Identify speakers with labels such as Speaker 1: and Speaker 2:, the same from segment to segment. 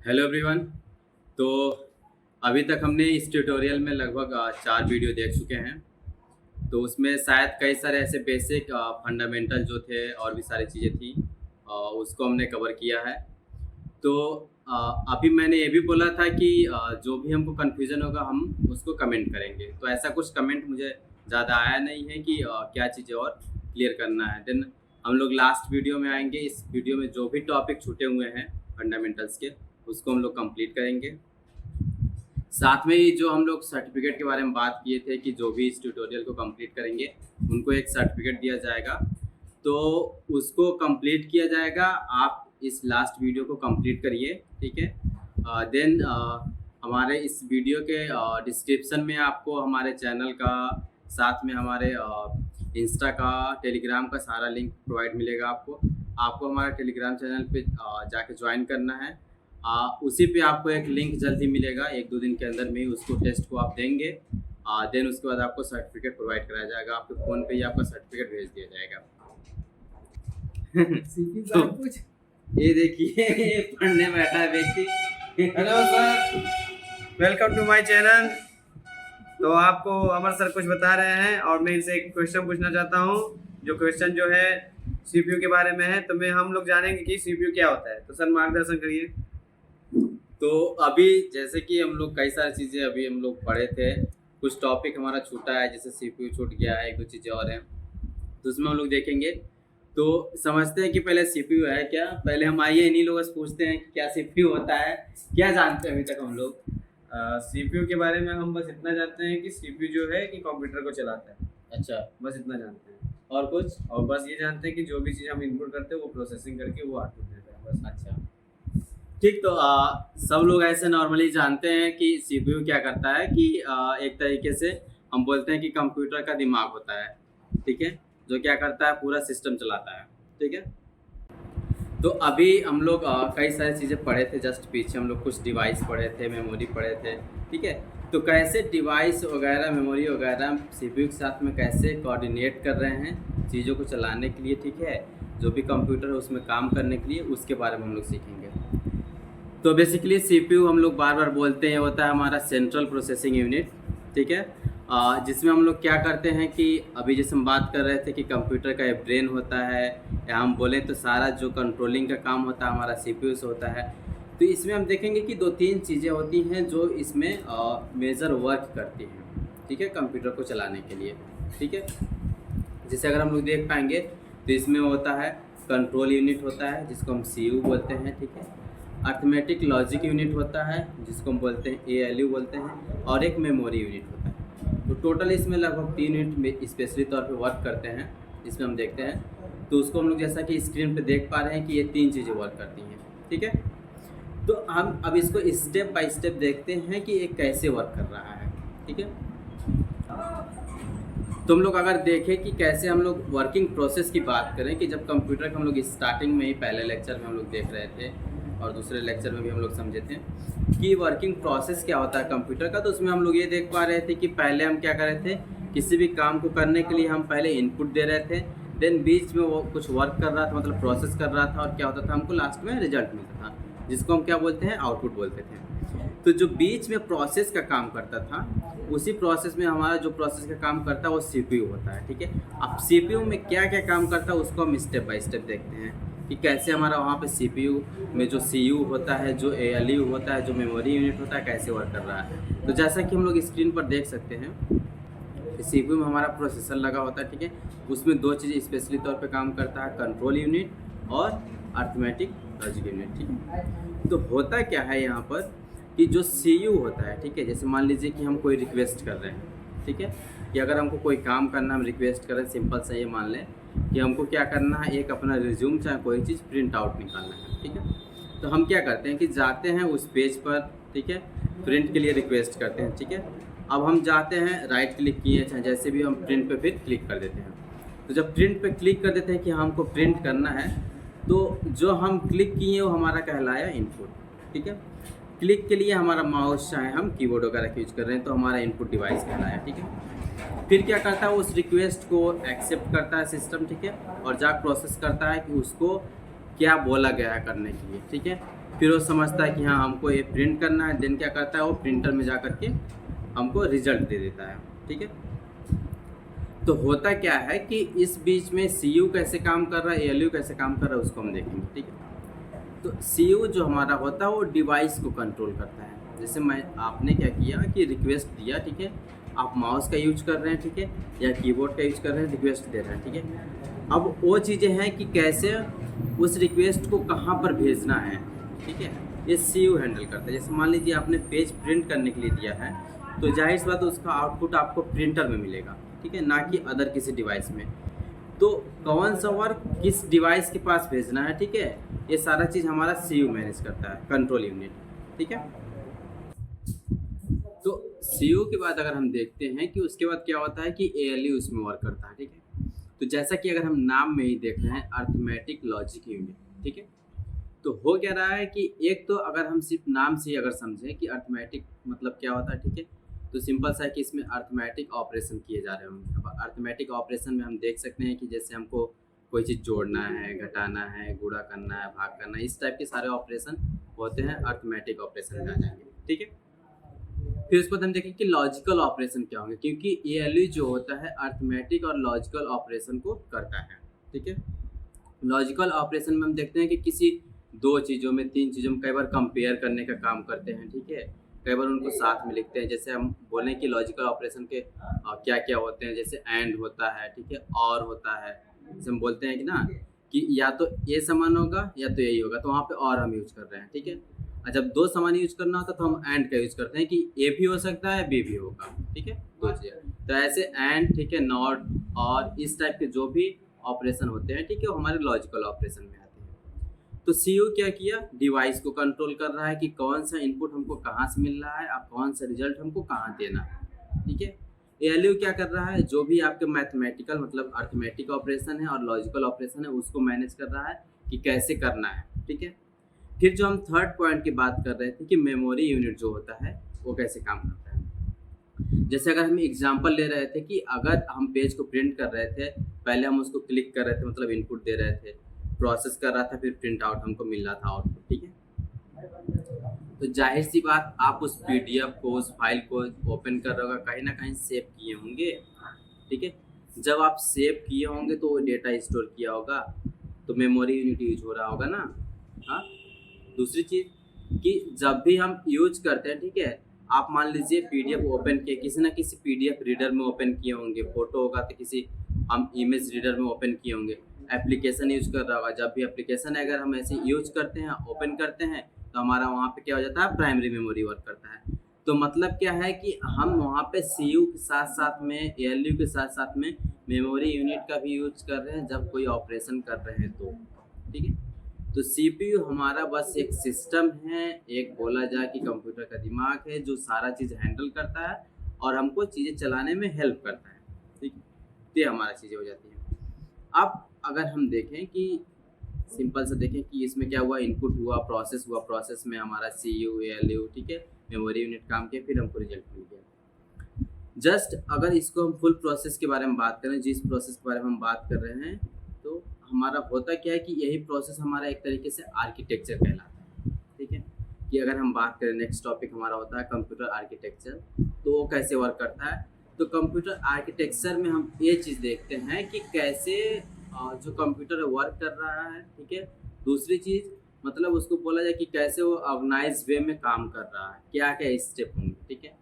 Speaker 1: Hello everyone. तो अभी तक हमने इस ट्यूटोरियल में लगभग 4 वीडियो देख चुके हैं। तो उसमें शायद कई सारे ऐसे बेसिक फंडामेंटल जो थे और भी सारी चीज़ें थी, उसको हमने कवर किया है। तो अ, अभी मैंने ये भी बोला था कि जो भी हमको कन्फ्यूज़न होगा हम उसको कमेंट करेंगे। तो ऐसा कुछ कमेंट मुझे ज़्यादा आया नहीं है कि क्या चीज़ें और क्लियर करना है। देन हम लोग लास्ट वीडियो में आएंगे। इस वीडियो में जो भी टॉपिक छूटे हुए हैं फंडामेंटल्स के, उसको हम लोग कंप्लीट करेंगे। साथ में ही जो हम लोग सर्टिफिकेट के बारे में बात किए थे कि जो भी इस ट्यूटोरियल को कंप्लीट करेंगे उनको एक सर्टिफिकेट दिया जाएगा, तो उसको कंप्लीट किया जाएगा। आप इस लास्ट वीडियो को कंप्लीट करिए, ठीक है। देन हमारे इस वीडियो के डिस्क्रिप्शन में आपको हमारे चैनल का, साथ में हमारे इंस्टा का, टेलीग्राम का सारा लिंक प्रोवाइड मिलेगा। आपको हमारा टेलीग्राम चैनल पे जाके ज्वाइन करना है। उसी पे आपको एक लिंक जल्दी मिलेगा, 1-2 दिन के अंदर में ही उसको टेस्ट को आप देंगे। देन उसके बाद आपको सर्टिफिकेट प्रोवाइड कराया जाएगा। आपके फ़ोन पे ही आपका सर्टिफिकेट भेज दिया जाएगा। तो
Speaker 2: कुछ
Speaker 1: ये देखिए, ये पढ़ने बैठा है व्यक्ति।
Speaker 2: Hello sir, welcome to my channel. तो आपको अमर सर कुछ बता रहे हैं और मैं इनसे एक क्वेश्चन पूछना चाहता हूँ। जो क्वेश्चन जो है सीपीयू के बारे में है, तो हम लोग जानेंगे कि सीपीयू क्या होता है। तो सर मार्गदर्शन करिए।
Speaker 1: तो अभी जैसे कि हम लोग कई सारी चीज़ें अभी हम लोग पढ़े थे, कुछ टॉपिक हमारा छूटा है, जैसे सीपीयू छूट गया है, 1-2 चीज़ें और हैं, तो उसमें हम लोग देखेंगे। तो समझते हैं कि पहले सीपीयू है क्या। पहले हम आइए इन्हीं लोगों से पूछते हैं कि क्या सीपीयू होता है, क्या जानते हैं अभी तक हम लोग।
Speaker 2: सीपीयू के बारे में हम बस इतना जानते हैं कि सीपीयू जो है कि कंप्यूटर को चलाता है।
Speaker 1: अच्छा,
Speaker 2: बस इतना जानते हैं।
Speaker 1: और कुछ?
Speaker 2: और बस ये जानते हैं कि जो भी चीज़ हम इनपुट करते हैं वो प्रोसेसिंग करके वो आउटपुट देता है, बस।
Speaker 1: अच्छा, ठीक। तो सब लोग ऐसे नॉर्मली जानते हैं कि सीपीयू क्या करता है कि एक तरीके से हम बोलते हैं कि कंप्यूटर का दिमाग होता है, ठीक है, जो क्या करता है, पूरा सिस्टम चलाता है, ठीक है। तो अभी हम लोग कई सारी चीज़ें पढ़े थे, जस्ट पीछे हम लोग कुछ डिवाइस पढ़े थे, मेमोरी पढ़े थे, ठीक है। तो कैसे डिवाइस वगैरह, मेमोरी वगैरह सीपीयू के साथ में कैसे कोऑर्डिनेट कर रहे हैं चीज़ों को चलाने के लिए, ठीक है, जो भी कंप्यूटर है उसमें काम करने के लिए, उसके बारे में हम लोग सीखेंगे। तो बेसिकली सीपीयू हम लोग बार बार बोलते हैं होता है हमारा सेंट्रल प्रोसेसिंग यूनिट, ठीक है। जिसमें हम लोग क्या करते हैं कि अभी जैसे हम बात कर रहे थे कि कंप्यूटर का एक ब्रेन होता है, या हम बोलें तो सारा जो कंट्रोलिंग का काम होता है हमारा सीपीयू से होता है। तो इसमें हम देखेंगे कि 2-3 चीज़ें होती हैं जो इसमें मेजर वर्क करती हैं, ठीक है, कंप्यूटर को चलाने के लिए, ठीक है। जैसे अगर हम लोग देख पाएंगे तो इसमें होता है कंट्रोल यूनिट होता है जिसको हम सीयू बोलते हैं, ठीक है। अर्थमेटिक लॉजिक यूनिट होता है जिसको हम बोलते हैं एएलयू बोलते हैं, और एक मेमोरी यूनिट होता है। तो टोटल इसमें लगभग 3 यूनिट में स्पेशली तौर पे वर्क करते हैं। इसमें हम देखते हैं तो उसको हम लोग जैसा कि स्क्रीन पे देख पा रहे हैं कि ये 3 चीज़ें वर्क करती हैं, ठीक है। तो हम अब इसको स्टेप बाय स्टेप देखते हैं कि ये कैसे वर्क कर रहा है, ठीक है। तो हम लोग अगर देखें कि कैसे हम लोग वर्किंग प्रोसेस की बात करें, कि जब कंप्यूटर का हम लोग स्टार्टिंग में ही पहले लेक्चर में हम लोग देख रहे थे और दूसरे लेक्चर में भी हम लोग समझे थे कि वर्किंग प्रोसेस क्या होता है कंप्यूटर का। तो उसमें हम लोग ये देख पा रहे थे कि पहले हम क्या कर रहे थे, किसी भी काम को करने के लिए हम पहले इनपुट दे रहे थे, देन बीच में वो कुछ वर्क कर रहा था, मतलब प्रोसेस कर रहा था, और क्या होता था, हमको लास्ट में रिजल्ट मिलता था, जिसको हम क्या बोलते हैं, आउटपुट बोलते थे। तो जो बीच में प्रोसेस का काम करता था, उसी प्रोसेस में हमारा जो प्रोसेस का काम करता है वो सीपीयू होता है, ठीक है। अब सीपीयू में क्या क्या काम करता है उसको हम स्टेप बाय स्टेप देखते हैं कि कैसे हमारा वहाँ पे सीपीयू में जो सीयू होता है, जो एएलयू होता है, जो मेमोरी यूनिट होता है, कैसे वर्क कर रहा है। तो जैसा कि हम लोग स्क्रीन पर देख सकते हैं, सीपीयू में हमारा प्रोसेसर लगा होता है, ठीक है। उसमें 2 चीज़ें स्पेशली तौर पे काम करता है, कंट्रोल यूनिट और अर्थमेटिक लॉजिक यूनिट, ठीक है। तो होता क्या है यहाँ पर कि जो सीयू होता है, ठीक है, जैसे मान लीजिए कि हम कोई रिक्वेस्ट कर रहे हैं, ठीक है, कि अगर हमको कोई काम करना, हम रिक्वेस्ट कर रहे हैं, सिंपल सा ये मान लें कि हमको क्या करना है, एक अपना रिज्यूम चाहे कोई चीज़ प्रिंट आउट निकालना है, ठीक है। तो हम क्या करते हैं कि जाते हैं उस पेज पर, ठीक है, प्रिंट के लिए रिक्वेस्ट करते हैं, ठीक है। अब हम जाते हैं, राइट क्लिक किए, चाहे जैसे भी, हम प्रिंट पे फिर क्लिक कर देते हैं। तो जब प्रिंट पे क्लिक कर देते हैं कि हमको प्रिंट करना है, तो जो हम क्लिक किए वो हमारा कहलाया इनपुट, ठीक है। क्लिक के लिए हमारा माउस, चाहे हम कीबोर्ड वगैरह यूज कर रहे हैं, तो हमारा इनपुट डिवाइस कहलाया, ठीक है। फिर क्या करता है, उस रिक्वेस्ट को एक्सेप्ट करता है सिस्टम, ठीक है, और जाकर प्रोसेस करता है कि उसको क्या बोला गया है करने के लिए, ठीक है। फिर वो समझता है कि हाँ हमको ये प्रिंट करना है, देन क्या करता है वो प्रिंटर में जा करके हमको रिजल्ट दे देता है। ठीक है, तो होता क्या है कि इस बीच में सीयू कैसे काम कर रहा है, एएलयू कैसे काम कर रहा है, उसको हम देखेंगे। ठीक है, तो सीयू जो हमारा होता है वो डिवाइस को कंट्रोल करता है। जैसे मैं आपने क्या किया कि रिक्वेस्ट दिया, ठीक है, आप माउस का यूज कर रहे हैं, ठीक है, या कीबोर्ड का यूज कर रहे हैं, रिक्वेस्ट दे रहे हैं। ठीक है, अब वो चीज़ें हैं कि कैसे उस रिक्वेस्ट को कहाँ पर भेजना है। ठीक है, ये सीयू हैंडल करता है। जैसे मान लीजिए आपने पेज प्रिंट करने के लिए दिया है, तो जाहिर सी बात है उसका आउटपुट आपको प्रिंटर में मिलेगा। ठीक है, ना कि अदर किसी डिवाइस में। तो कौन सा वर्क किस डिवाइस के पास भेजना है, ठीक है, ये सारा चीज़ हमारा सीयू मैनेज करता है, कंट्रोल यूनिट। ठीक है, तो सीयू के बाद अगर हम देखते हैं कि उसके बाद क्या होता है कि एएलयू उसमें वर्क करता है। ठीक है, तो जैसा कि अगर हम नाम में ही देख रहे हैं अर्थमेटिक लॉजिक यूनिट। ठीक है, तो हो क्या रहा है कि एक तो अगर हम सिर्फ नाम से ही अगर समझें कि अर्थमेटिक मतलब क्या होता है, ठीक है, तो सिंपल सा है कि इसमें अर्थमेटिक ऑपरेशन किए जा रहे होंगे। अब अर्थमेटिक ऑपरेशन में हम देख सकते हैं कि जैसे हमको कोई चीज़ जोड़ना है, घटाना है, गुणा करना है, भाग करना है, इस टाइप के सारे ऑपरेशन होते हैं, अर्थमेटिक ऑपरेशन में आ जाएंगे। ठीक है, फिर उसके बाद हम देखें कि लॉजिकल ऑपरेशन क्या होंगे, क्योंकि एएलयू जो होता है अर्थमेटिक और लॉजिकल ऑपरेशन को करता है। ठीक है, लॉजिकल ऑपरेशन में हम देखते हैं कि किसी दो चीज़ों में, तीन चीज़ों में कई बार कंपेयर करने का काम करते हैं। ठीक है, कई बार उनको साथ में लिखते हैं। जैसे हम बोलें कि लॉजिकल ऑपरेशन के क्या क्या होते हैं, जैसे एंड होता है, ठीक है, और होता है। जैसे हम बोलते हैं कि ना कि या तो ये समान होगा या तो यही होगा, तो वहाँ पे और हम यूज कर रहे हैं। ठीक है, और जब दो समान यूज करना होता है तो हम एंड का यूज करते हैं कि ए भी हो सकता है बी भी होगा। ठीक है, दो चीज़ें, तो ऐसे एंड, ठीक है, नॉट और इस टाइप के जो भी ऑपरेशन होते हैं, ठीक है, वो हमारे लॉजिकल ऑपरेशन में आते हैं। तो सीयू क्या किया, डिवाइस को कंट्रोल कर रहा है कि कौन सा इनपुट हमको कहाँ से मिल रहा है और कौन सा रिजल्ट हमको कहाँ देना है। ठीक है, एएलयू क्या कर रहा है, जो भी आपके मैथमेटिकल मतलब अर्थमेटिक ऑपरेशन है और लॉजिकल ऑपरेशन है उसको मैनेज कर रहा है कि कैसे करना है। ठीक है, फिर जो हम थर्ड पॉइंट की बात कर रहे थे कि मेमोरी यूनिट जो होता है वो कैसे काम करता है। जैसे अगर हम एग्जांपल ले रहे थे कि अगर हम पेज को प्रिंट कर रहे थे, पहले हम उसको क्लिक कर रहे थे, मतलब इनपुट दे रहे थे, प्रोसेस कर रहा था, फिर प्रिंट आउट हमको मिल रहा था आउटपुट। ठीक है, तो जाहिर सी बात आप उस पीडीएफ को, उस फाइल को ओपन कर रहे होगा, कहीं ना कहीं सेव किए होंगे। ठीक है, जब आप सेव किए होंगे तो वो डेटा स्टोर किया होगा, तो मेमोरी यूनिट यूज हो रहा होगा ना। हाँ, दूसरी चीज़ कि जब भी हम यूज करते हैं, ठीक है, आप मान लीजिए पीडीएफ ओपन किए, किसी ना किसी पीडीएफ रीडर में ओपन किए होंगे, फोटो होगा तो किसी हम इमेज रीडर में ओपन किए होंगे, एप्लीकेशन यूज कर रहा होगा। जब भी एप्लीकेशन अगर हम ऐसे यूज करते हैं, ओपन करते हैं, तो हमारा वहाँ पे क्या हो जाता है, प्राइमरी मेमोरी वर्क करता है। तो मतलब क्या है कि हम वहाँ पे सीयू के साथ साथ में, एएलयू के साथ साथ में मेमोरी यूनिट का भी यूज कर रहे हैं जब कोई ऑपरेशन कर रहे हैं तो। ठीक है, तो सीपीयू हमारा बस एक सिस्टम है, एक बोला जाए कि कंप्यूटर का दिमाग है जो सारा चीज़ हैंडल करता है और हमको चीज़ें चलाने में हेल्प करता है। ठीक, तो ये हमारा चीज़ें हो जाती हैं। अब अगर हम देखें कि सिंपल से देखें कि इसमें क्या हुआ, इनपुट हुआ, प्रोसेस हुआ, प्रोसेस में हमारा सीयू, एएलयू, ठीक है, मेमोरी यूनिट काम किया, फिर हमको रिजल्ट मिल गया। जस्ट अगर इसको हम फुल प्रोसेस के बारे में बात करें, जिस प्रोसेस के बारे में हम बात कर रहे हैं, तो हमारा होता क्या है कि यही प्रोसेस हमारा एक तरीके से आर्किटेक्चर कहलाता है। ठीक है, कि अगर हम बात करें, नेक्स्ट टॉपिक हमारा होता है कंप्यूटर आर्किटेक्चर, तो वो कैसे वर्क करता है। तो कंप्यूटर आर्किटेक्चर में हम ये चीज़ देखते हैं कि कैसे जो कंप्यूटर वर्क कर रहा है। ठीक है, दूसरी चीज़ मतलब उसको बोला जाए कि कैसे वो ऑर्गेनाइज वे में काम कर रहा है, क्या क्या स्टेप होंगे। ठीक है,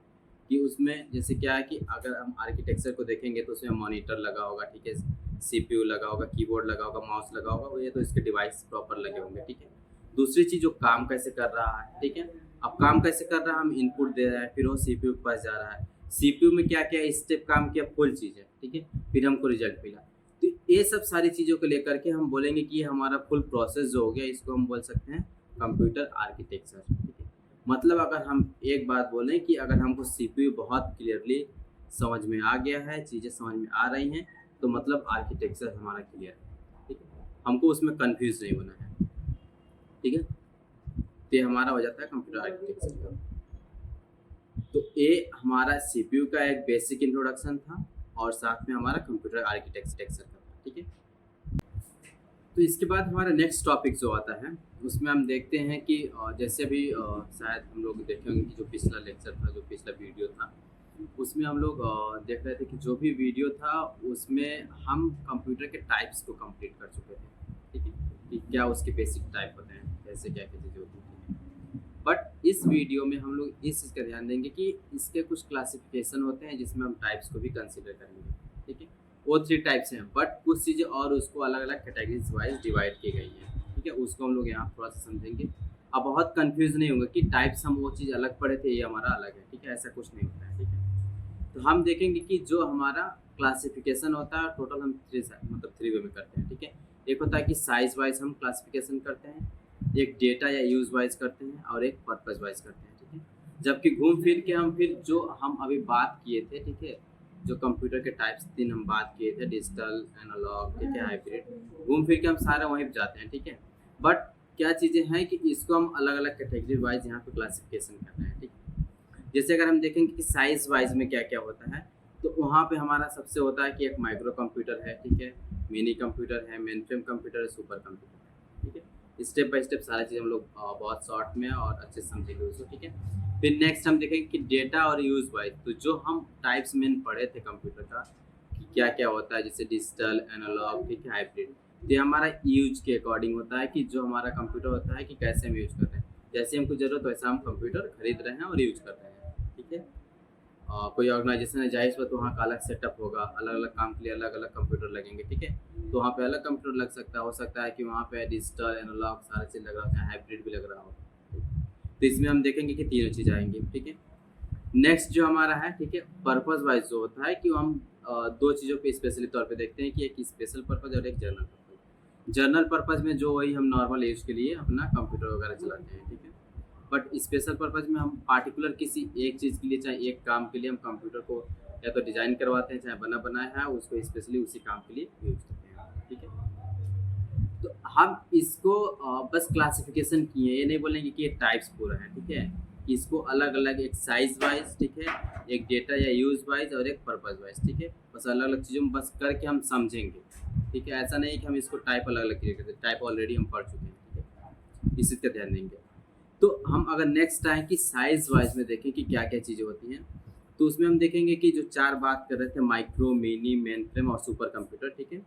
Speaker 1: कि उसमें जैसे क्या है कि अगर हम आर्किटेक्चर को देखेंगे तो उसमें मॉनिटर लगा होगा, ठीक है, सीपीयू लगा होगा, कीबोर्ड लगा होगा, माउस लगा होगा, ये तो इसके डिवाइस प्रॉपर लगे होंगे। ठीक है, दूसरी चीज़ जो काम कैसे कर रहा है। ठीक है, अब काम कैसे कर रहा है, हम इनपुट दे रहे हैं, फिर वो सीपीयू के पास जा रहा है, सीपीयू में क्या क्या स्टेप काम किया, फुल चीज़ है। ठीक है, फिर हमको रिजल्ट मिला। तो ये सब सारी चीज़ों को लेकर के हम बोलेंगे कि ये हमारा फुल प्रोसेस जो हो गया, इसको हम बोल सकते हैं कंप्यूटर आर्किटेक्चर। ठीक है, मतलब अगर हम एक बात बोलें कि अगर हमको सीपीयू बहुत क्लियरली समझ में आ गया है, चीज़ें समझ में आ रही हैं, तो मतलब आर्किटेक्चर हमारा क्लियर है। ठीक है, हमको उसमें कंफ्यूज नहीं होना है। ठीक है, तो ये हमारा हो जाता है कंप्यूटर आर्किटेक्चर का। तो ये हमारा सीपीयू का एक बेसिक इंट्रोडक्शन था और साथ में हमारा कंप्यूटर आर्किटेक्चर का था। ठीक है, तो इसके बाद हमारा नेक्स्ट टॉपिक जो आता है उसमें हम देखते हैं कि जैसे अभी शायद हम लोग देखेंगे कि जो पिछला लेक्चर था, जो पिछला वीडियो था, उसमें हम लोग देख रहे थे कि जो भी वीडियो था उसमें हम कंप्यूटर के टाइप्स को कंप्लीट कर चुके थे, ठीक है, कि क्या उसके बेसिक टाइप होते हैं, कैसे क्या क्या चीज़ें होती हैं। बट इस वीडियो में हम लोग इस चीज़ का ध्यान देंगे कि इसके कुछ क्लासिफिकेशन होते हैं जिसमें हम टाइप्स को भी कंसिडर करेंगे, ठीक है। वो 3 टाइप्स हैं, बट कुछ चीज़ें और उसको अलग अलग कैटेगरीज वाइज डिवाइड की गई हैं, ठीक है। उसको हम लोग यहाँ थोड़ा सा समझेंगे। अब बहुत कंफ्यूज नहीं होंगे कि टाइप्स हम वो चीज़ अलग पढ़े थे, ये हमारा अलग है, ठीक है, ऐसा कुछ नहीं होता है, ठीक है। तो हम देखेंगे कि जो हमारा क्लासिफिकेशन होता है टोटल हम 3 वे में करते हैं, ठीक है। एक होता है कि साइज वाइज हम क्लासिफिकेशन करते हैं, एक डेटा या यूज वाइज करते हैं, और एक पर्पज वाइज करते हैं, ठीक है। जबकि घूम फिर के हम फिर जो हम अभी बात किए थे, ठीक है, जो कंप्यूटर के टाइप्स 3 हम बात किए थे, डिजिटल, एनालॉग, ठीक है, हाइब्रिड, घूम फिर के हम सारा वहीं पे जाते हैं, ठीक है। बट क्या चीज़ें हैं कि इसको हम अलग अलग कैटेगरी वाइज यहाँ पे क्लासिफिकेशन कर रहे हैं, ठीक है। जैसे अगर हम देखेंगे कि साइज वाइज में क्या क्या होता है, तो वहाँ पे हमारा सबसे होता है कि एक माइक्रो कंप्यूटर है, ठीक है, मिनी कंप्यूटर है, मेन फ्रेम कंप्यूटर है, सुपर कंप्यूटर है, ठीक है। स्टेप बाय स्टेप सारी चीज़ हम लोग बहुत शॉर्ट में और अच्छे से समझेंगे उसको, ठीक है। फिर नेक्स्ट हम देखेंगे कि डेटा और यूज वाइज, तो जो हम टाइप्स मेन पढ़े थे कंप्यूटर का कि क्या क्या होता है, जैसे डिजिटल, एनालॉग, ठीक है, हाइब्रिड, तो ये हमारा यूज के अकॉर्डिंग होता है कि जो हमारा कंप्यूटर होता है कि कैसे हम यूज कर रहे हैं। जैसे हमको जरूरत वैसा हम कंप्यूटर खरीद रहे हैं और यूज कर रहे हैं, ठीक है। कोई ऑर्गेनाइजेशन है जाहिर सी बात, तो वहाँ का अलग सेटअप होगा, अलग अलग काम के लिए अलग अलग कंप्यूटर लगेंगे, ठीक है। तो वहाँ पे अलग कंप्यूटर लग सकता है, हो सकता है कि वहाँ पे डिजिटल, एनालॉग सारा चीज़ लग रहा है, हाइब्रिड भी लग रहा हो। तो इसमें हम देखेंगे कि तीनों चीज़ आएंगी, ठीक है। नेक्स्ट जो हमारा है, ठीक है, पर्पस वाइज जो होता है कि हम 2 चीज़ों पे स्पेशली तौर पे देखते हैं कि एक स्पेशल पर्पज और एक जनरल पर्पज। जनरल पर्पज में जो वही हम नॉर्मल यूज के लिए अपना कंप्यूटर वगैरह चलाते हैं, ठीक है। बट स्पेशल पर्पज में हम पार्टिकुलर किसी एक चीज़ के लिए, चाहे एक काम के लिए हम कंप्यूटर को या तो डिज़ाइन करवाते हैं, चाहे बना बनाया है उसको स्पेशली उसी काम के लिए यूज करते हैं, ठीक है। तो हम इसको बस क्लासिफिकेशन किए, ये नहीं बोलेंगे कि ये टाइप्स पूरा है, ठीक है। कि इसको अलग अलग एक साइज वाइज, ठीक है, एक डेटा या यूज वाइज और एक पर्पज वाइज, ठीक है। बस अलग अलग चीज़ों में बस करके हम समझेंगे, ठीक है। ऐसा नहीं कि हम इसको टाइप अलग अलग क्रिएट करते, टाइप ऑलरेडी हम पढ़ चुके हैं, ठीक है, इस चीज़ का ध्यान देंगे। तो हम अगर नेक्स्ट आए कि साइज वाइज में देखें कि क्या क्या चीज़ें होती हैं, तो उसमें हम देखेंगे कि जो 4 बात कर रहे थे, माइक्रो, मिनी, मेन फ्रेम और सुपर कंप्यूटर, ठीक है।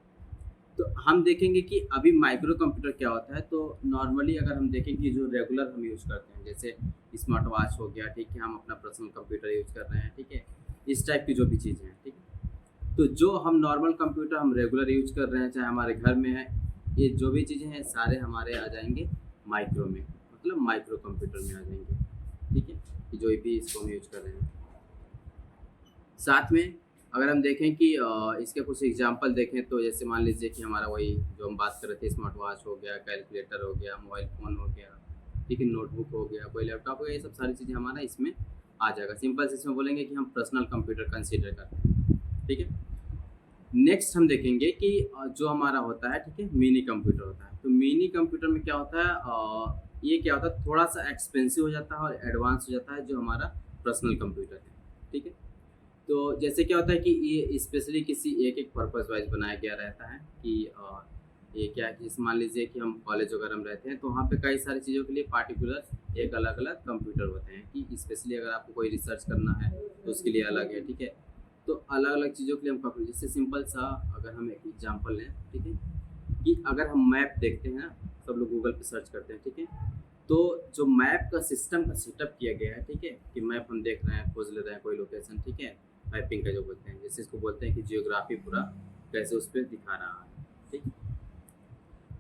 Speaker 1: तो हम देखेंगे कि अभी माइक्रो कंप्यूटर क्या होता है। तो नॉर्मली अगर हम देखें कि जो रेगुलर हम यूज़ करते हैं, जैसे स्मार्ट वॉच हो गया, ठीक है, हम अपना पर्सनल कंप्यूटर यूज़ कर रहे हैं, ठीक है, इस टाइप की जो भी चीज़ें हैं, ठीक है। तो जो हम नॉर्मल कंप्यूटर हम रेगुलर यूज कर रहे हैं, चाहे हमारे घर में है, ये जो भी चीज़ें हैं सारे हमारे आ जाएंगे माइक्रो में, मतलब माइक्रो कंप्यूटर में आ जाएंगे, ठीक है, कि जो भी इसको हम यूज कर रहे हैं। साथ में अगर हम देखें कि इसके कुछ एग्जांपल देखें, तो जैसे मान लीजिए कि हमारा वही जो हम बात कर रहे थे, स्मार्ट वॉच हो गया, कैलकुलेटर हो गया, मोबाइल फ़ोन हो गया, ठीक है, नोटबुक हो गया, कोई लैपटॉप हो गया, ये सब सारी चीज़ें हमारा इसमें आ जाएगा। सिंपल से इसमें बोलेंगे कि हम पर्सनल कंप्यूटर कंसीडर करते हैं, ठीक है। नेक्स्ट हम देखेंगे कि जो हमारा होता है, ठीक है, मिनी कंप्यूटर होता है। तो मिनी कंप्यूटर में क्या होता है, ये क्या होता है, थोड़ा सा एक्सपेंसिव हो जाता है और एडवांस हो जाता है जो हमारा पर्सनल कंप्यूटर है, ठीक है। तो जैसे क्या होता है कि ये स्पेशली किसी एक एक पर्पज़ वाइज बनाया गया रहता है कि ये क्या है कि जैसे मान लीजिए कि हम कॉलेज वगैरह में रहते हैं, तो वहाँ पे कई सारी चीज़ों के लिए पार्टिकुलर एक अलग अलग कंप्यूटर होते हैं कि स्पेशली अगर आपको कोई रिसर्च करना है तो उसके लिए अलग है, ठीक है। तो अलग अलग चीज़ों के लिए हम कंप्यूटर, जैसे सिंपल सा अगर हम एक एग्जांपल लें, ठीक है, कि अगर हम मैप देखते हैं, सब लोग गूगल पे सर्च करते हैं, ठीक है। तो जो मैप का सिस्टम का सेटअप किया गया है, ठीक है, कि मैप हम देख रहे हैं, खोज ले रहे हैं कोई लोकेशन, ठीक है, मैपिंग का जो बोलते हैं, जैसे इसको बोलते हैं कि जियोग्राफी पूरा कैसे उस पर दिखा रहा है, ठीक।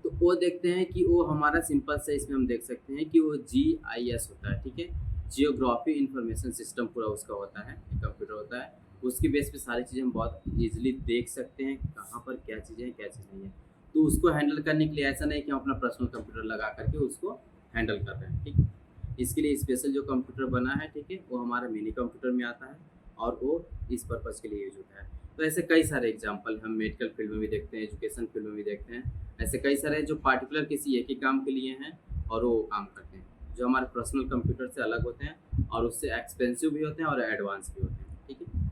Speaker 1: तो वो देखते हैं कि वो हमारा सिंपल से इसमें हम देख सकते हैं कि वो GIS होता है, ठीक है, जियोग्राफी इंफॉर्मेशन सिस्टम पूरा उसका होता है, कंप्यूटर होता है। उसकी बेस पे सारी चीज़ें हम बहुत ईजिली देख सकते हैं कहाँ पर क्या चीज़ें हैं, क्या चीज़ नहीं है। तो उसको हैंडल करने के लिए ऐसा नहीं कि हम अपना पर्सनल कंप्यूटर लगा करके उसको हैंडल कर रहे हैं, ठीक है। इसके लिए स्पेशल जो कंप्यूटर बना है, ठीक है, वो हमारा मिनी कंप्यूटर में आता है और वो इस पर्पज़ के लिए यूज होता है। तो ऐसे कई सारे एग्जांपल हम मेडिकल फील्ड में भी देखते हैं, एजुकेशन फील्ड में भी देखते हैं। ऐसे कई सारे जो पार्टिकुलर किसी एक ही काम के लिए हैं और वो काम करते हैं, जो हमारे पर्सनल कंप्यूटर से अलग होते हैं और उससे एक्सपेंसिव भी होते हैं और एडवांस भी होते हैं, ठीक है।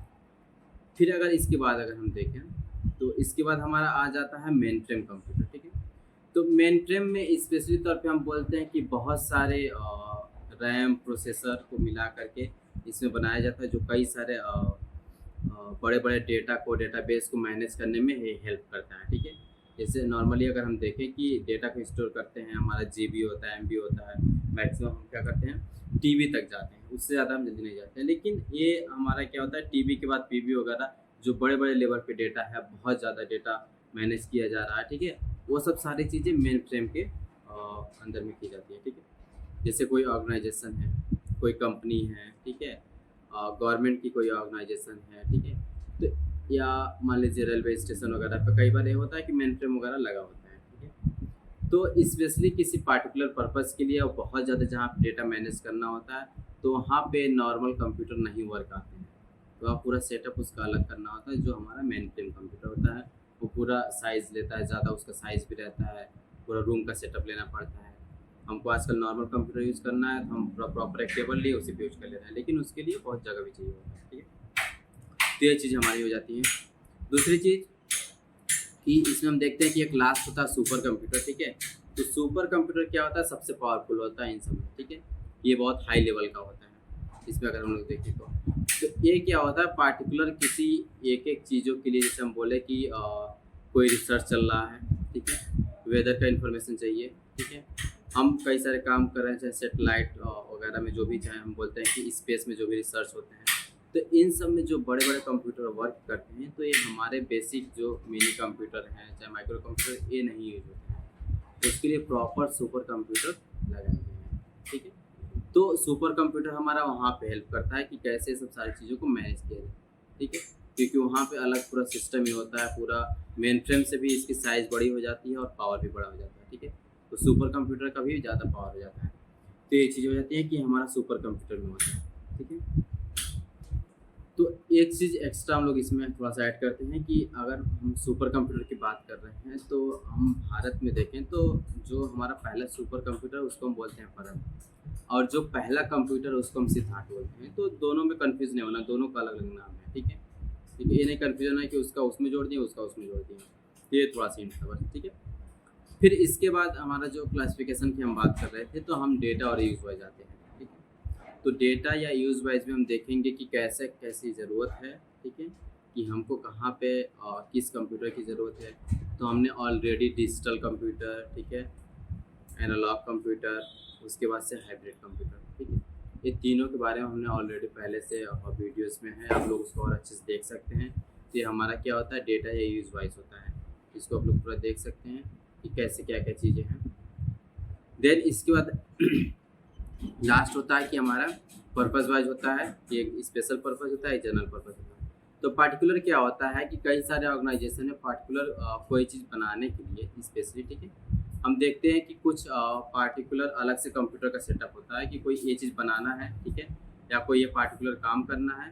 Speaker 1: फिर अगर इसके बाद अगर हम देखें, तो इसके बाद हमारा आ जाता है मेन फ्रेम कंप्यूटर, ठीक है। तो मेन फ्रेम में स्पेशली तौर पे हम बोलते हैं कि बहुत सारे रैम प्रोसेसर को मिला करके इसमें बनाया जाता है, जो कई सारे बड़े बड़े डेटा को डेटाबेस को मैनेज करने में ये हेल्प करता है। ठीक है, जैसे नॉर्मली अगर हम देखें कि डेटा को स्टोर करते हैं, हमारा जीबी होता है, एमबी होता है, मैक्सिमम हम क्या करते हैं टीबी तक जाते हैं, उससे ज़्यादा हम जल्दी नहीं जाते हैं। लेकिन ये हमारा क्या होता है, टीबी के बाद पीबी वगैरह जो बड़े बड़े लेवल पे डेटा है, बहुत ज़्यादा डेटा मैनेज किया जा रहा है। ठीक है, वो सब सारी चीज़ें मेन फ्रेम के अंदर में की जाती है। ठीक है, जैसे कोई ऑर्गेनाइजेशन है, कोई कंपनी है, ठीक है, गवर्नमेंट की कोई ऑर्गेनाइजेशन है, ठीक है, तो या मान लीजिए रेलवे स्टेशन वगैरह पे कई बार ये होता है कि मेन फ्रेम वगैरह लगा होता है। ठीक है, तो स्पेशली किसी पार्टिकुलर पर्पस के लिए और बहुत ज़्यादा जहाँ पे डेटा मैनेज करना होता है, तो वहाँ पे नॉर्मल कंप्यूटर नहीं वर्क आते हैं, तो आप पूरा सेटअप उसका अलग करना होता है। जो हमारा मेन फ्रेम कंप्यूटर होता है वो पूरा साइज़ लेता है, ज़्यादा उसका साइज़ भी रहता है, पूरा रूम का सेटअप लेना पड़ता है। हमको आजकल नॉर्मल कंप्यूटर यूज़ करना है तो हम प्रॉपर एक टेबल लिए उसी पे यूज़ कर ले रहे हैं, लेकिन उसके लिए बहुत जगह भी चाहिए होता है। ठीक है, तो ये चीज़ हमारी हो जाती है। दूसरी चीज़ कि इसमें हम देखते हैं कि एक लास्ट होता है सुपर कंप्यूटर। ठीक है, तो सुपर कंप्यूटर क्या होता है, सबसे पावरफुल होता है इन सब में। ठीक है, ये बहुत हाई लेवल का होता है। इसमें अगर हम लोग देखें तो ये क्या होता है, पार्टिकुलर किसी एक एक चीज़ों के लिए, जैसे हम बोले कि कोई रिसर्च चल रहा है, ठीक है, वेदर का इन्फॉर्मेशन चाहिए, ठीक है, हम कई सारे काम कर रहे हैं, चाहे सेटेलाइट वगैरह में जो भी, चाहे हम बोलते हैं कि स्पेस में जो भी रिसर्च होते हैं, तो इन सब में जो बड़े बड़े कंप्यूटर वर्क करते हैं, तो ये हमारे बेसिक जो मिनी कंप्यूटर हैं, चाहे माइक्रो कंप्यूटर, ये नहीं यूज होते हैं, तो उसके लिए प्रॉपर सुपर कंप्यूटर लगाए गए हैं। ठीक है, तो सुपर कंप्यूटर हमारा वहाँ पे हेल्प करता है कि कैसे सब सारी चीज़ों को मैनेज किया जाए। ठीक है, क्योंकि वहाँ पे अलग पूरा सिस्टम ही होता है, पूरा मेन फ्रेम से भी इसकी साइज़ बड़ी हो जाती है और पावर भी बड़ा हो जाता है। ठीक है, तो सुपर कंप्यूटर का भी ज़्यादा पावर हो जाता है। तो ये चीज़ हो जाती है कि हमारा सुपर कंप्यूटर में होता है। ठीक है, तो एक चीज़ एक्स्ट्रा हम लोग इसमें थोड़ा सा ऐड करते हैं कि अगर हम सुपर कंप्यूटर की बात कर रहे हैं, तो हम भारत में देखें तो जो हमारा पहला सुपर कंप्यूटर उसको हम बोलते हैं परम, और जो पहला कंप्यूटर उसको हम सिद्धार्थ बोलते हैं। तो दोनों में कन्फ्यूज़ नहीं होना, दोनों का अलग अलग नाम है। ठीक है, ठीक है, ये नहीं कन्फ्यूजन है कि उसका उसमें जोड़ दिया, उसका उसमें जोड़ दिया, तो ये थोड़ा सा हिंट था बस। ठीक है, फिर इसके बाद हमारा जो क्लासिफिकेशन की हम बात कर रहे थे, तो हम डेटा और यूज़ वाइज आते हैं। ठीक है, तो डेटा या यूज़ वाइज में हम देखेंगे कि कैसे कैसी ज़रूरत है। ठीक है, कि हमको कहाँ पे किस कंप्यूटर की ज़रूरत है। तो हमने ऑलरेडी डिजिटल कंप्यूटर, ठीक है, एनालॉग कंप्यूटर, उसके बाद से हाइब्रिड कंप्यूटर। ठीक है, ये तीनों के बारे में हमने ऑलरेडी पहले से वीडियोस में है, आप लोग उसको और अच्छे से देख सकते हैं। तो ये हमारा क्या होता है, डेटा या यूज़ वाइज होता है, इसको आप लोग पूरा देख सकते हैं कि कैसे क्या क्या चीज़ें हैं। देन इसके बाद लास्ट होता है कि हमारा पर्पस वाइज होता है, कि एक स्पेशल पर्पस होता है, एक जनरल पर्पस होता है। तो पार्टिकुलर क्या होता है कि कई सारे ऑर्गेनाइजेशन है पार्टिकुलर कोई चीज़ बनाने के लिए स्पेशली, ठीक है, हम देखते हैं कि कुछ पार्टिकुलर अलग से कंप्यूटर का सेटअप होता है कि कोई ये चीज़ बनाना है, ठीक है, या कोई ये पार्टिकुलर काम करना है।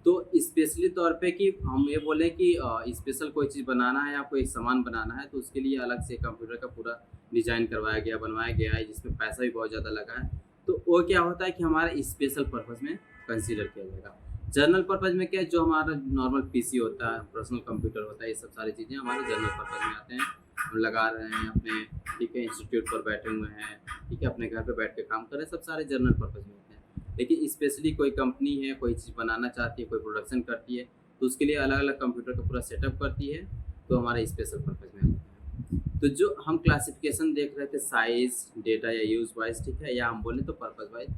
Speaker 1: तो स्पेशली तौर पे कि हम ये बोलें कि स्पेशल कोई चीज़ बनाना है या कोई सामान बनाना है, तो उसके लिए अलग से कंप्यूटर का पूरा डिज़ाइन करवाया गया, बनवाया गया है, जिसमें पैसा भी बहुत ज़्यादा लगा है। तो वो क्या होता है कि हमारा स्पेशल पर्पज़ में कंसीडर किया जाएगा। जनरल पर्पज़ में क्या है, जो हमारा नॉर्मल पीसी होता है, पर्सनल कंप्यूटर होता है, ये सब सारी चीज़ें हमारे जनरल पर्पज़ में आते हैं। हम लगा रहे हैं अपने, ठीक है, इंस्टीट्यूट पर बैठे हुए हैं, ठीक है, अपने घर पे बैठ के काम कर रहे हैं, सब सारे जनरल पर्पज़ में होते हैं। लेकिन स्पेशली कोई कंपनी है, कोई चीज़ बनाना चाहती है, कोई प्रोडक्शन करती है, तो उसके लिए अलग अलग कंप्यूटर का पूरा सेटअप करती है, तो हमारा स्पेशल पर्पज़ में होता है। तो जो हम क्लासिफिकेशन देख रहे थे, साइज़, डेटा या यूज़ वाइज, ठीक है, या हम बोलें तो पर्पज़ वाइज,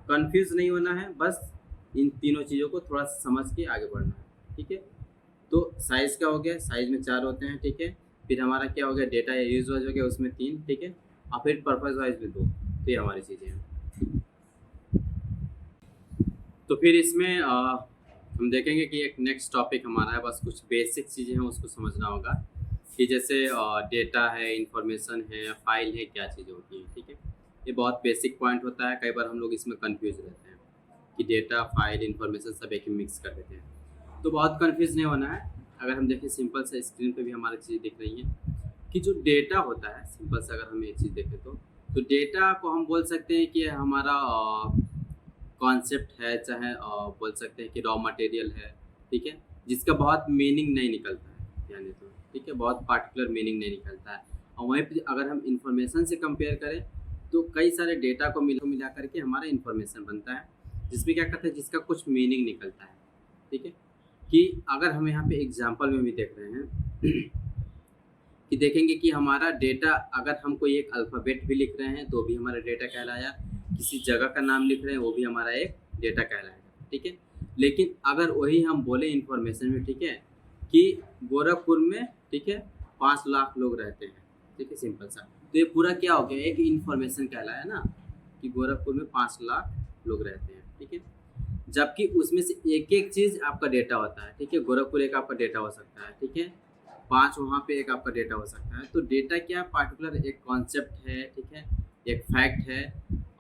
Speaker 1: कन्फ्यूज़ नहीं होना है, बस इन तीनों चीज़ों को थोड़ा समझ के आगे बढ़ना है। ठीक है, तो साइज़ का हो गया, साइज़ में 4 होते हैं, ठीक है, फिर हमारा क्या हो गया, डेटा या यूज़ वाइज हो गया, उसमें 3, ठीक है, और फिर पर्पज़ वाइज में 2। तो ये हमारी चीज़ें हैं। तो फिर इसमें हम देखेंगे कि एक नेक्स्ट टॉपिक हमारा है, बस कुछ बेसिक चीज़ें हैं उसको समझना होगा, कि जैसे डेटा है, इंफॉर्मेशन है, फाइल है, क्या चीज़ें होती हैं। ठीक है, ये बहुत बेसिक पॉइंट होता है, कई बार हम लोग इसमें कंफ्यूज रहते हैं कि डेटा, फाइल, इंफॉर्मेशन सब एक ही मिक्स कर देते हैं। तो बहुत कंफ्यूज नहीं होना है। अगर हम देखें सिंपल से, स्क्रीन पे भी हमारी चीज़ दिख रही है कि जो डेटा होता है, सिंपल से अगर हम ये चीज़ देखें तो डेटा को हम बोल सकते हैं कि हमारा कॉन्सेप्ट है, चाहे बोल सकते हैं कि रॉ मटेरियल है, ठीक है, जिसका बहुत मीनिंग नहीं निकलता है, यानी तो ठीक है, बहुत पार्टिकुलर मीनिंग नहीं निकलता है, और वहीं पे अगर हम इंफॉर्मेशन से कंपेयर करें तो कई सारे डेटा को मिला करके हमारा इंफॉर्मेशन बनता है, जिसमें क्या करते हैं, जिसका कुछ मीनिंग निकलता है। ठीक है, कि अगर हम यहाँ पे एग्जांपल में भी देख रहे हैं कि देखेंगे कि हमारा डेटा, अगर हम कोई एक अल्फ़ाबेट भी लिख रहे हैं तो भी हमारा डेटा कहलाया, किसी जगह का नाम लिख रहे हैं वो भी हमारा एक डेटा कहलाएगा। ठीक है, लेकिन अगर वही हम बोले इन्फॉर्मेशन में, ठीक है, कि गोरखपुर में, ठीक है, 5 लाख लोग रहते हैं, ठीक है, सिंपल सा, तो ये पूरा क्या हो गया, एक इन्फॉर्मेशन कहलाया ना, कि गोरखपुर में 5 लाख लोग रहते हैं। ठीक है, जबकि उसमें से एक एक चीज़ आपका डेटा होता है। ठीक है, गोरखपुर एक आपका डेटा हो सकता है, ठीक है, 5 वहाँ पे एक आपका डेटा हो सकता है। तो डेटा क्या पार्टिकुलर एक कॉन्सेप्ट है, ठीक है, एक फैक्ट है,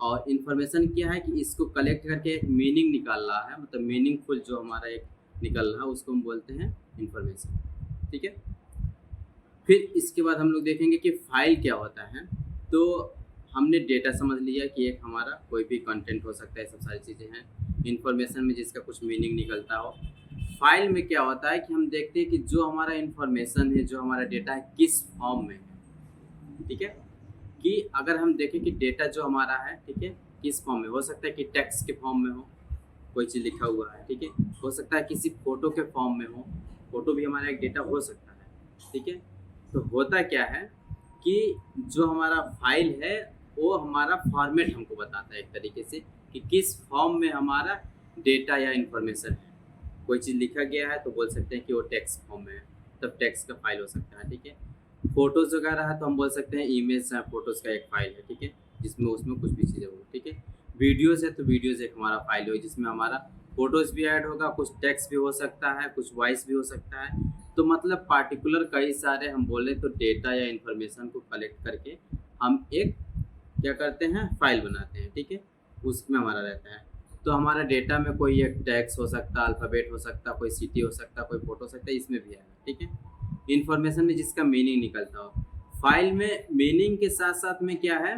Speaker 1: और इन्फॉर्मेशन क्या है कि इसको कलेक्ट करके एक मीनिंग निकाल रहा है, मतलब मीनिंगफुल जो हमारा एक निकल रहा है उसको हम बोलते हैं इन्फॉर्मेशन। ठीक है, फिर इसके बाद हम लोग देखेंगे कि फाइल क्या होता है। तो हमने डेटा समझ लिया कि एक हमारा कोई भी कंटेंट हो सकता है, सब सारी चीज़ें हैं। इन्फॉर्मेशन में जिसका कुछ मीनिंग निकलता हो। फाइल में क्या होता है कि हम देखते हैं कि जो हमारा इन्फॉर्मेशन है, जो हमारा डेटा है, किस फॉर्म में है। ठीक है, कि अगर हम देखें कि डेटा जो हमारा है, ठीक है, किस फॉर्म में हो सकता है कि टेक्स्ट के फॉर्म में हो, कोई चीज़ लिखा हुआ है, ठीक है, हो सकता है किसी फोटो के फॉर्म में हो, फोटो भी हमारा एक डेटा हो सकता है। ठीक है, तो होता क्या है कि जो हमारा फाइल है वो हमारा फॉर्मेट हमको बताता है एक तरीके से कि किस फॉर्म में हमारा डेटा या इन्फॉर्मेशन है। कोई चीज़ लिखा गया है तो बोल सकते हैं कि वो टेक्स्ट फॉर्म में है, तब टेक्स्ट का फाइल हो सकता है। ठीक है, फोटोज़ वगैरह है तो हम बोल सकते हैं इमेज है, फोटोज़ का एक फाइल है। ठीक है, जिसमें उसमें कुछ भी चीज़ें हो। ठीक है, वीडियोज़ है तो वीडियोज़ एक हमारा फाइल हो, जिसमें हमारा फोटोज़ भी ऐड होगा, कुछ टेक्स्ट भी हो सकता है, कुछ वॉइस भी हो सकता है। तो मतलब पार्टिकुलर कई सारे हम बोले तो डेटा या इन्फॉर्मेशन को कलेक्ट करके हम एक क्या करते हैं, फाइल बनाते हैं। ठीक है, उसमें हमारा रहता है। तो हमारा डेटा में कोई एक टेक्स्ट हो सकता है, अल्फ़ाबेट हो सकता है, कोई सिटी हो सकता है, कोई फोटो हो सकता है, इसमें भी आएगा। ठीक है, इन्फॉर्मेशन में जिसका मीनिंग निकलता हो। फाइल में मीनिंग के साथ साथ में क्या है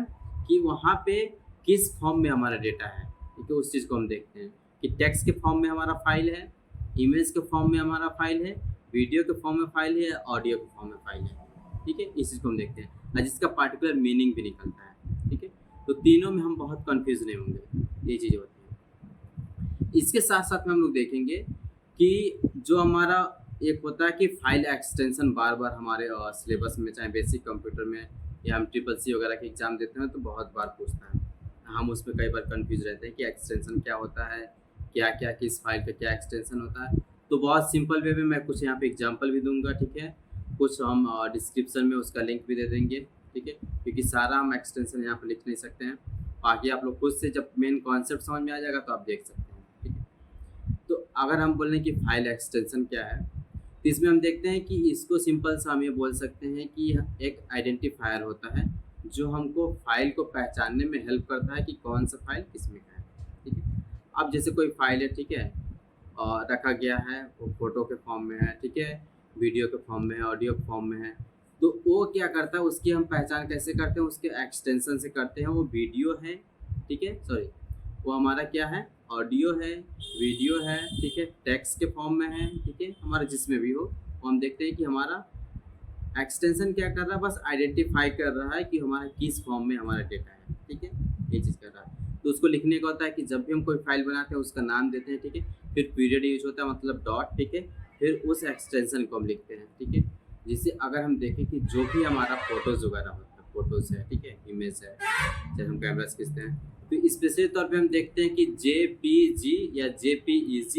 Speaker 1: कि वहाँ पे किस फॉर्म में हमारा डेटा है। ठीक है, उस चीज़ को हम देखते हैं कि टेक्स्ट के फॉर्म में हमारा फाइल है, इमेज के फॉर्म में हमारा फाइल है, वीडियो के फॉर्म में फाइल है, ऑडियो के फॉर्म में फाइल है। ठीक है, इस चीज़ को हम देखते हैं और जिसका पार्टिकुलर मीनिंग भी निकलता है। ठीक है, तो तीनों में हम बहुत कन्फ्यूज नहीं होंगे, ये चीज़ें होती हैं। इसके साथ साथ में हम लोग देखेंगे कि जो हमारा एक होता है कि फाइल एक्सटेंशन बार बार हमारे सिलेबस में, चाहे बेसिक कंप्यूटर में या हम CCC वगैरह के एग्ज़ाम देते हैं तो बहुत बार पूछता है। हम उसमें कई बार कंफ्यूज रहते हैं कि एक्सटेंशन क्या होता है, क्या क्या किस फाइल का क्या एक्सटेंशन होता है। तो बहुत सिंपल वे में मैं कुछ यहाँ पे एग्जांपल भी दूंगा। ठीक है, कुछ हम डिस्क्रिप्शन में उसका लिंक भी दे देंगे। ठीक है, क्योंकि सारा हम एक्सटेंशन यहाँ पे लिख नहीं सकते हैं, बाकी आप लोग खुद से जब मेन कॉन्सेप्ट समझ में आ जाएगा तो आप देख सकते हैं। ठीक है, तो अगर हम बोल रहे हैं कि फाइल एक्सटेंशन क्या है, तो इसमें हम देखते हैं कि इसको सिंपल सा हम ये बोल सकते हैं कि एक आइडेंटिफायर होता है जो हमको फाइल को पहचानने में हेल्प करता है कि कौन सा फाइल किसमें का है। ठीक है, अब जैसे कोई फाइल है, ठीक है, और रखा गया है, वो फोटो के फॉर्म में है, ठीक है, वीडियो के फॉर्म में है, ऑडियो के फॉर्म में है, तो वो क्या करता है, उसकी हम पहचान कैसे करते हैं, उसके एक्सटेंशन से करते हैं। वो वीडियो है, ठीक है, सॉरी, वो हमारा क्या है, ऑडियो है, वीडियो है, ठीक है, टेक्स्ट के फॉर्म में है, ठीक है, हमारा जिसमें भी हो, वो हम देखते हैं कि हमारा एक्सटेंशन क्या कर रहा है, बस आइडेंटिफाई कर रहा है कि हमारा किस फॉर्म में हमारा डेटा है। ठीक है, ये चीज़ कर रहा है। तो उसको लिखने का होता है कि जब भी हम कोई फाइल बनाते हैं उसका नाम देते हैं। ठीक है, फिर पीरियड यूज होता है, मतलब डॉट। ठीक है, फिर उस एक्सटेंशन को हम लिखते हैं। ठीक है, जिससे अगर हम देखें कि जो भी हमारा फोटोज़ वगैरह होता है, फोटोज़ है, ठीक है, इमेज है, जैसे हम कैमरा से खींचते हैं, तो स्पेशली तौर पे हम देखते हैं कि JPG या JPEG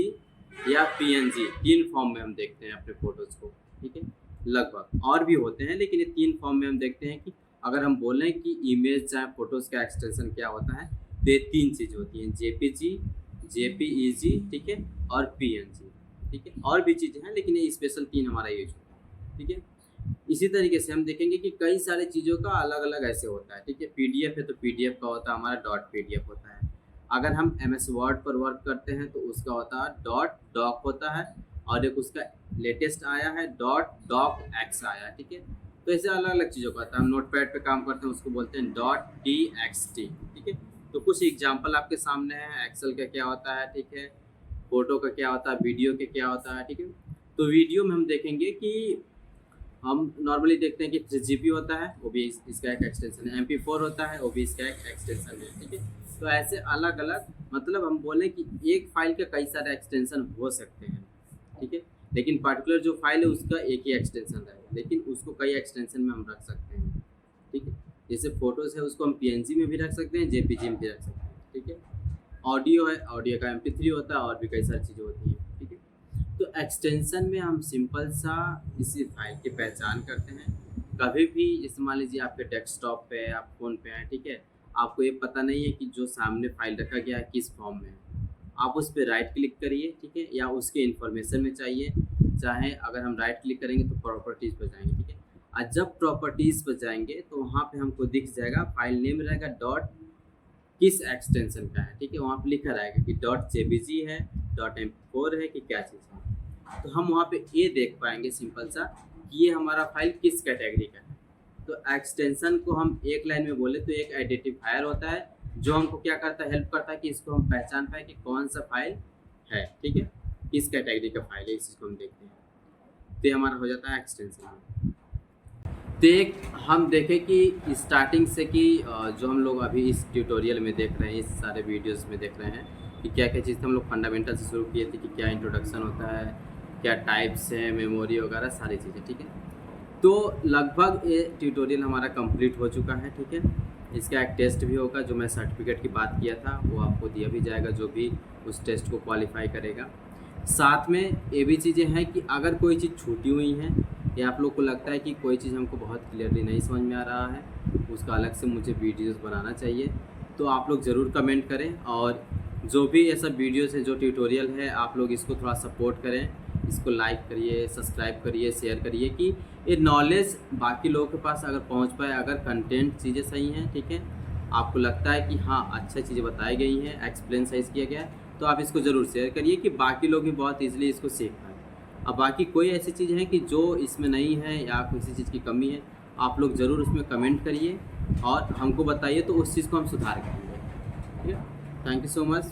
Speaker 1: या PNG, 3 फॉर्म में हम देखते हैं अपने फ़ोटोज़ को। ठीक है, लगभग और भी होते हैं, लेकिन ये 3 फॉर्म में हम देखते हैं कि अगर हम बोलें कि इमेज चाहे फ़ोटोज़ का एक्सटेंशन क्या होता है, तो ये 3 चीज़ होती हैं, JPG, JPEG, ठीक है, और PNG। ठीक है, और भी चीज़ें हैं लेकिन ये स्पेशल 3 हमारा यूज होता है। ठीक है, इसी तरीके से हम देखेंगे कि कई सारी चीज़ों का अलग अलग ऐसे होता है। ठीक है, PDF है तो PDF का होता है हमारा .pdf होता है। अगर हम MS वर्ड पर वर्क करते हैं तो उसका होता है .doc होता है, और एक उसका लेटेस्ट आया है .docx आया है। ठीक है, तो ऐसे अलग अलग चीज़ों का होता है। हम नोटपैड पे काम करते हैं, उसको बोलते हैं .txt। ठीक है, तो कुछ एग्जाम्पल आपके सामने है, एक्सेल का क्या होता है, ठीक है, फोटो का क्या होता है, वीडियो का क्या होता है। ठीक है, तो वीडियो में हम देखेंगे कि हम नॉर्मली देखते हैं कि 3GP होता है, वो भी इसका एक एक्सटेंशन है, MP4 होता है, वो भी इसका एक एक्सटेंशन है, ठीक है। तो ऐसे अलग अलग, मतलब हम बोलें कि एक फाइल के कई सारे एक्सटेंशन हो सकते हैं, ठीक है, लेकिन पर्टिकुलर जो फाइल है उसका एक ही एक्सटेंशन रहेगा, लेकिन उसको कई एक्सटेंशन में हम रख सकते हैं, ठीक है। जैसे फोटोज़ है उसको हम PNG में भी रख सकते हैं, JPG में भी रख सकते हैं, ठीक है। ऑडियो है, ऑडियो का MP3 होता है, और भी कई सारी चीज़ें होती हैं, ठीक है। तो एक्सटेंशन में हम सिंपल सा इसी फाइल की पहचान करते हैं। कभी भी जैसे मान लीजिए आपके डेस्कटॉप पे, आप फ़ोन पे हैं, ठीक है, आपको ये पता नहीं है कि जो सामने फाइल रखा गया है किस फॉर्म में है, आप उस पर राइट क्लिक करिए, ठीक है, या उसके इन्फॉर्मेशन में चाहिए, चाहे अगर हम राइट क्लिक करेंगे तो प्रॉपर्टीज़ पर जाएंगे, ठीक है। और जब प्रॉपर्टीज़ पर जाएंगे तो वहाँ पे हमको दिख जाएगा फाइल नेम रहेगा डॉट किस एक्सटेंशन का है, ठीक है, वहाँ पे लिखा रहेगा कि .jpg है, .mp4 है, कि क्या चीज़ है। तो हम वहाँ पे ये देख पाएंगे सिंपल सा कि ये हमारा फाइल किस कैटेगरी का है। तो एक्सटेंशन को हम एक लाइन में बोले तो एक आइडेंटिफायर होता है जो हमको क्या करता है, हेल्प करता है कि इसको हम पहचान पाए कि कौन सा फाइल है, ठीक है, किस कैटेगरी का फाइल है, इस चीज़ को हम देखते हैं। तो ये हमारा हो जाता है एक्सटेंशन। तो एक हम देखें कि स्टार्टिंग से कि जो हम लोग अभी इस ट्यूटोरियल में देख रहे हैं, इस सारे वीडियोस में देख रहे हैं कि क्या क्या चीज़ हम लोग फंडामेंटल से शुरू किए थे, कि क्या इंट्रोडक्शन होता है, क्या टाइप्स हैं, मेमोरी वगैरह सारी चीज़ें, ठीक है। तो लगभग ये ट्यूटोरियल हमारा कंप्लीट हो चुका है, ठीक है। इसका एक टेस्ट भी होगा, जो मैं सर्टिफिकेट की बात किया था वो आपको दिया भी जाएगा, जो भी उस टेस्ट को क्वालिफाई करेगा। साथ में ये भी चीज़ें हैं कि अगर कोई चीज़ छूटी हुई है या आप लोग को लगता है कि कोई चीज़ हमको बहुत क्लियरली नहीं समझ में आ रहा है, उसका अलग से मुझे वीडियोस बनाना चाहिए, तो आप लोग ज़रूर कमेंट करें। और जो भी ऐसा वीडियोस है, जो ट्यूटोरियल है, आप लोग इसको थोड़ा सपोर्ट करें, इसको लाइक करिए, सब्सक्राइब करिए, शेयर करिए, कि ये नॉलेज बाकी लोगों के पास अगर पहुंच पाए। अगर कंटेंट चीज़ें सही हैं, ठीक है, आपको लगता है कि हाँ अच्छी चीज़ें बताई गई हैं, एक्सप्लेन सही किया गया है, तो आप इसको ज़रूर शेयर करिए कि बाकी लोग भी बहुत ईजिली इसको सीख पाएँ। अब बाकी कोई ऐसी चीज़ है कि जो इसमें नहीं है या किसी चीज़ की कमी है, आप लोग ज़रूर उसमें कमेंट करिए और हमको बताइए, तो उस चीज़ को हम सुधार करेंगे, ठीक है। Thank you so much.